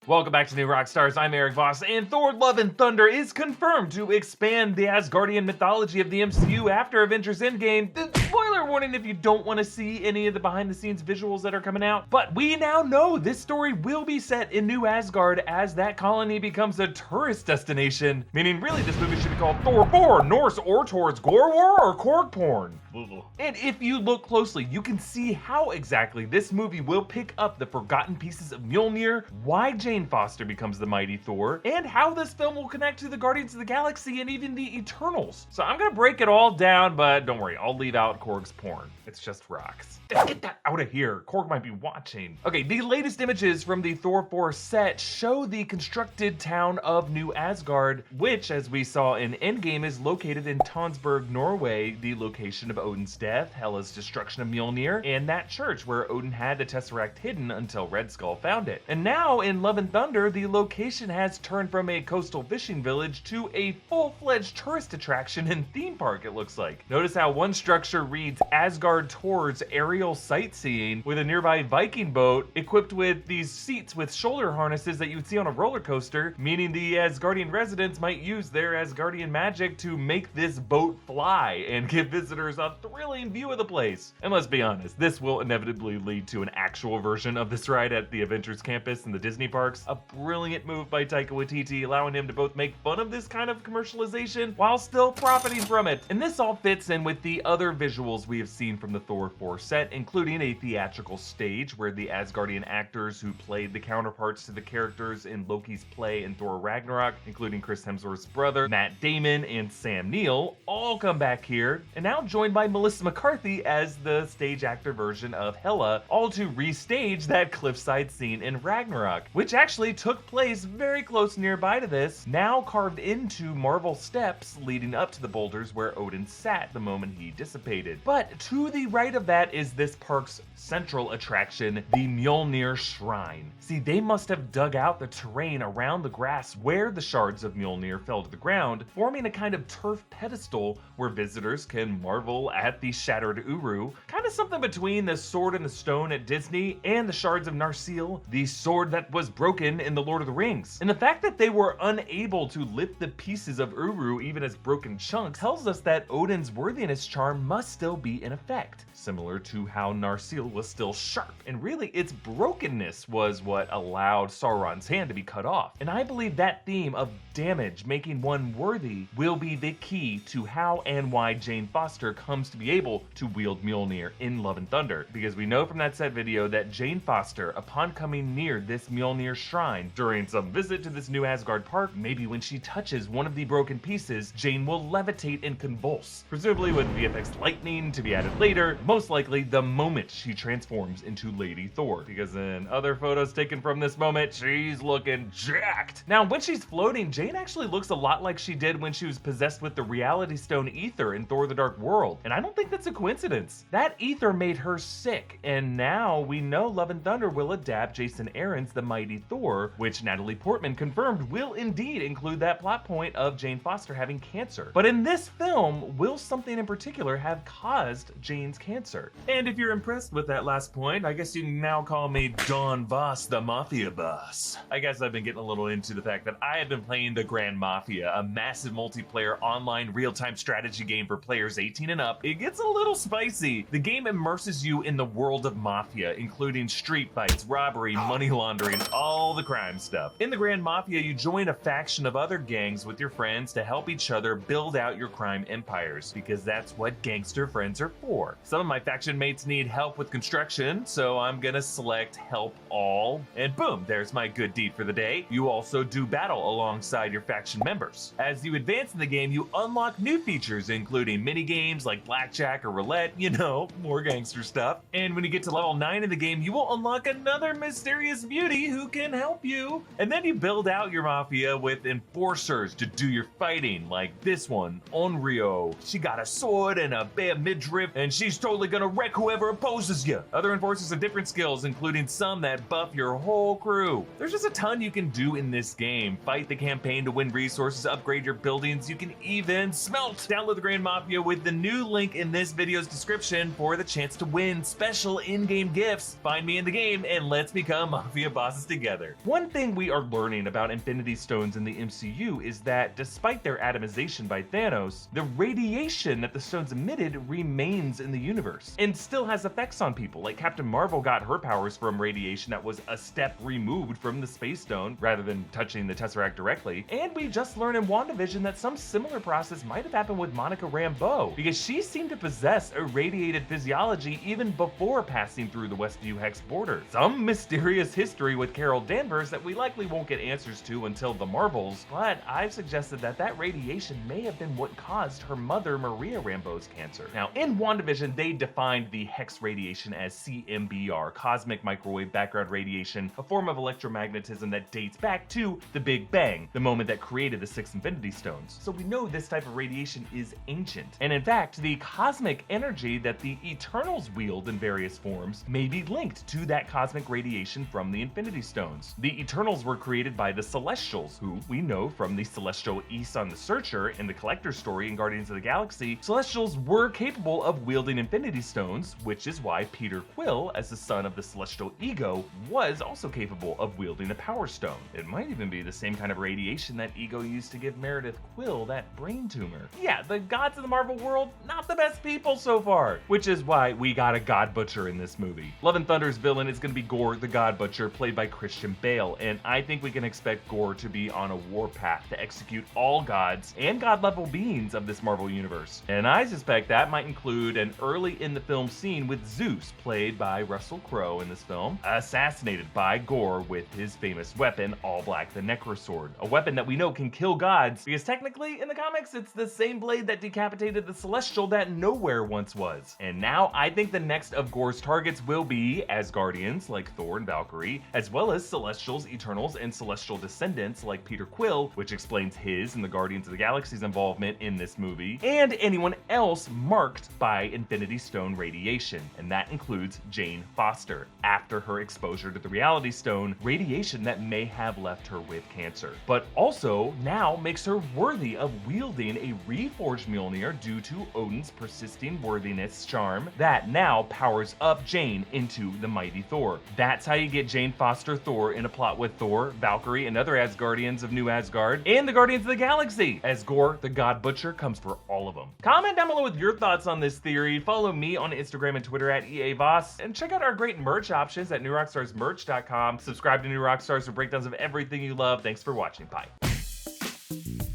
Welcome back to New Rockstars. I'm Erik Voss, and Thor Love and Thunder is confirmed to expand the Asgardian mythology of the MCU after Avengers Endgame. Spoiler warning if you don't want to see any of the behind-the-scenes visuals that are coming out. But we now know this story will be set in New Asgard as that colony becomes a tourist destination. Meaning really this movie should be called Thor 4, Norse or towards Gorr War or Korg Porn. And if you look closely, you can see how exactly this movie will pick up the forgotten pieces of Mjolnir, why Jane Foster becomes the mighty Thor, and how this film will connect to the Guardians of the Galaxy and even the Eternals. So I'm gonna break it all down, but don't worry, I'll leave out Korg's porn. It's just rocks. Get that out of here. Korg might be watching. Okay, the latest images from the Thor 4 set show the constructed town of New Asgard, which, as we saw in Endgame, is located in Tonsberg, Norway, the location of Odin's death, Hela's destruction of Mjolnir, and that church where Odin had the Tesseract hidden until Red Skull found it. And now in Love and Thunder, the location has turned from a coastal fishing village to a full-fledged tourist attraction and theme park, it looks like. Notice how one structure reads Asgard Tours Aerial Sightseeing, with a nearby Viking boat equipped with these seats with shoulder harnesses that you would see on a roller coaster, meaning the Asgardian residents might use their Asgardian magic to make this boat fly and give visitors a thrilling view of the place. And let's be honest, this will inevitably lead to an actual version of this ride at the Avengers campus in the Disney parks. A brilliant move by Taika Waititi, allowing him to both make fun of this kind of commercialization while still profiting from it. And this all fits in with the other visuals we have seen from the Thor 4 set, including a theatrical stage where the Asgardian actors who played the counterparts to the characters in Loki's play and Thor Ragnarok, including Chris Hemsworth's brother, Matt Damon, and Sam Neill, all come back here, and now joined by Melissa McCarthy as the stage actor version of Hela, all to restage that cliffside scene in Ragnarok, which actually took place very close nearby to this, now carved into marble steps leading up to the boulders where Odin sat the moment he dissipated. But to the right of that is this park's central attraction, the Mjolnir Shrine. See, they must have dug out the terrain around the grass where the shards of Mjolnir fell to the ground, forming a kind of turf pedestal where visitors can marvel at the shattered Uru, kind of something between the sword and the stone at Disney and the shards of Narsil, the sword that was broken in The Lord of the Rings. And the fact that they were unable to lift the pieces of Uru even as broken chunks tells us that Odin's worthiness charm must still be in effect, similar to how Narsil was still sharp. And really, its brokenness was what allowed Sauron's hand to be cut off. And I believe that theme of damage making one worthy will be the key to how and why Jane Foster comes to be able to wield Mjolnir in Love and Thunder. Because we know from that set video that Jane Foster, upon coming near this Mjolnir shrine during some visit to this New Asgard park, maybe when she touches one of the broken pieces, Jane will levitate and convulse, presumably with VFX lightning to be added later, most likely the moment she transforms into Lady Thor, because in other photos taken from this moment, she's looking jacked. Now, when she's floating, Jane actually looks a lot like she did when she was possessed with the Reality Stone ether in Thor the Dark World, and I don't think that's a coincidence. That ether made her sick, and now we know Love and Thunder will adapt Jason Aaron's The Mighty Thor, which Natalie Portman confirmed will indeed include that plot point of Jane Foster having cancer. But in this film, will something in particular have caused Jane's cancer? And if you're impressed with that last point, I guess you can now call me Don Voss, the Mafia Boss. I guess I've been getting a little into the fact that I have been playing the Grand Mafia, a massive multiplayer online real-time strategy game for players 18 and up. It gets a little spicy. The game immerses you in the world of Mafia, including street fights, robbery, money laundering, all the crime stuff. In the Grand Mafia, you join a faction of other gangs with your friends to help each other build out your crime empires, because that's what gangster friends are for. Some of my faction mates need help with construction, so I'm gonna select help all, and boom, there's my good deed for the day. You also do battle alongside your faction members. As you advance in the game, you unlock new features, including mini games like blackjack or roulette, you know, more gangster stuff. And when you get to level 9 in the game, you will unlock another mysterious beauty who can help you. And then you build out your mafia with enforcers to do your fighting, like this one, Onryo. She got a sword and a bad mid cantrip, and she's totally gonna wreck whoever opposes you. Other enforcers have different skills, including some that buff your whole crew. There's just a ton you can do in this game. Fight the campaign to win resources, upgrade your buildings, you can even smelt. Download the Grand Mafia with the new link in this video's description for the chance to win special in-game gifts. Find me in the game and let's become Mafia bosses together. One thing we are learning about Infinity Stones in the MCU is that despite their atomization by Thanos, the radiation that the stones emitted remains in the universe and still has effects on people. Like Captain Marvel got her powers from radiation that was a step removed from the Space Stone rather than touching the Tesseract directly. And we just learned in WandaVision that some similar process might have happened with Monica Rambeau, because she seemed to possess irradiated physiology even before passing through the Westview Hex border. Some mysterious history with Carol Danvers that we likely won't get answers to until the Marvels, but I've suggested that that radiation may have been what caused her mother Maria Rambeau's cancer. Now, in WandaVision, they defined the Hex radiation as CMBR, cosmic microwave background radiation, a form of electromagnetism that dates back to the Big Bang, the moment that created the 6 Infinity Stones. So we know this type of radiation is ancient. And in fact, the cosmic energy that the Eternals wield in various forms may be linked to that cosmic radiation from the Infinity Stones. The Eternals were created by the Celestials, who we know from the celestial Aeson the Searcher and the Collector story in Guardians of the Galaxy. Celestials were capable of wielding Infinity Stones, which is why Peter Quill, as the son of the celestial Ego, was also capable of wielding a Power Stone. It might even be the same kind of radiation that Ego used to give Meredith Quill that brain tumor. Yeah, the gods of the Marvel world, not the best people so far, which is why we got a Godbutcher in this movie. Love and Thunder's villain is going to be Gorr the Godbutcher, played by Christian Bale, and I think we can expect Gorr to be on a warpath to execute all gods and god-level beings of this Marvel universe. And I suspect that might include an early in the film scene with Zeus, played by Russell Crowe in this film, assassinated by Gorr with his famous weapon, All Black the Necrosword, a weapon that we know can kill gods, because technically in the comics it's the same blade that decapitated the Celestial that Nowhere once was. And now I think the next of Gorr's targets will be Asgardians like Thor and Valkyrie, as well as Celestials, Eternals, and Celestial descendants like Peter Quill, which explains his and the Guardians of the Galaxy's involvement in this movie, and anyone else marked by Infinity Stone radiation, and that includes Jane Foster, after her exposure to the Reality Stone, radiation that may have left her with cancer, but also now makes her worthy of wielding a reforged Mjolnir due to Odin's persisting worthiness charm that now powers up Jane into the mighty Thor. That's how you get Jane Foster Thor in a plot with Thor, Valkyrie, and other Asgardians of New Asgard, and the Guardians of the Galaxy, as Gorr the Godbutcher comes for all of them. Comment down below with your thoughts on this theory, follow me on Instagram and Twitter at EA Voss, and check out our great merch options at newrockstarsmerch.com. Subscribe to New Rockstars for breakdowns of everything you love. Thanks for watching. Bye.